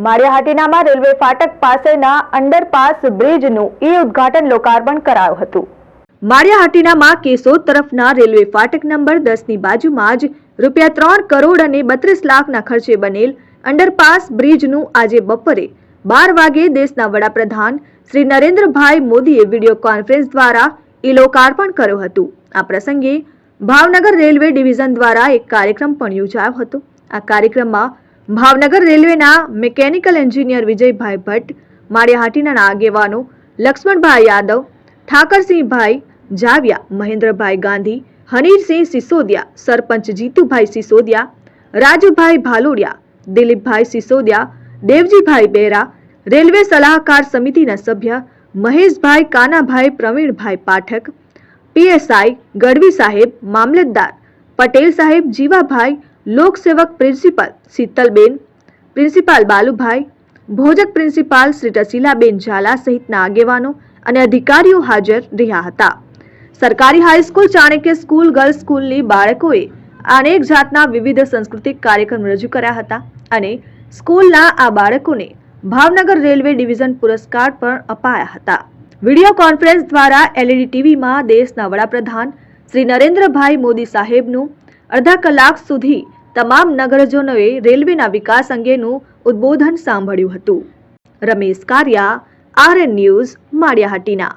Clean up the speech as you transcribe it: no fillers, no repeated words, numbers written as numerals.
માળિયાહાટીનામાં railway ફાટક પાસેના underpass બ્રિજનું ઉદ્ઘાટન લોકાર્પણ કરાયું હતું। માળિયાહાટીનામાં કેશોદ તરફના રેલવે ફાટક નંબર 10 ની બાજુમાં જ ₹3 કરોડ અને 32 લાખના ખર્ચે બનેલ અંડરપાસ બ્રિજનું આજે બપોરે 12 વાગે દેશના વડાપ્રધાન શ્રી નરેન્દ્રભાઈ મોદીએ વિડિયો કોન્ફરન્સ દ્વારા લોકાર્પણ કર્યું હતું। આ પ્રસંગે ભાવનગર રેલવે ડિવિઝન દ્વારા એક કાર્યક્રમ પણ યોજાયો હતો। આ કાર્યક્રમમાં ભાવનગર રેલવેના મિકેનિકલ એન્જિનિયર વિજયભાઈ ભટ્ટ, માળિયાહાટીના આગેવાનો લક્ષ્મણભાઈ યાદવ, ઠાકરસિંહભાઈ જાવિયા, મહેન્દ્રભાઈ ગાંધી, હનીરસિંહ સિસોદિયા, સરપંચ જીતુભાઈ સિસોદિયા, રાજુભાઈ ભાલોડિયા, દિલીપભાઈ સિસોદિયા, દેવજીભાઈ બેરા, રેલવે સલાહકાર સમિતિના સભ્ય મહેશભાઈ કાનાભાઈ, પ્રવીણભાઈ પાઠક, પીએસઆઈ ગઢવી સાહેબ, મામલતદાર પટેલ સાહેબ, જીવાભાઈ, લોકસેવક પ્રિન્સિપાલ શીતલબેન, પ્રિન્સિપાલ બાલુભાઈ, ભોજક પ્રિન્સિપાલ શ્રી રસીલાબેન ઝાલા સહિતના આગેવાનો અને અધિકારીઓ હાજર રહ્યા હતા। સરકારી હાઈસ્કૂલ ચાણક્ય સ્કૂલ ગર્લ્સ સ્કૂલની બાળકોએ અનેક જાતના વિવિધ સાંસ્કૃતિક કાર્યક્રમ રજૂ કર્યા હતા અને સ્કૂલના આ બાળકોને ભાવનગર રેલવે ડિવિઝન પુરસ્કાર પણ અપાયા હતા। વિડિયો કોન્ફરન્સ દ્વારા LED ટીવીમાં દેશના વડાપ્રધાન શ્રી નરેન્દ્રભાઈ મોદી સાહેબનું અડધા કલાક સુધી તમામ નગરજનોએ રેલવેના વિકાસ અંગેનું ઉદ્બોધન સાંભળ્યું હતું। Ramesh Kariya, RN news, Maliya Hatina.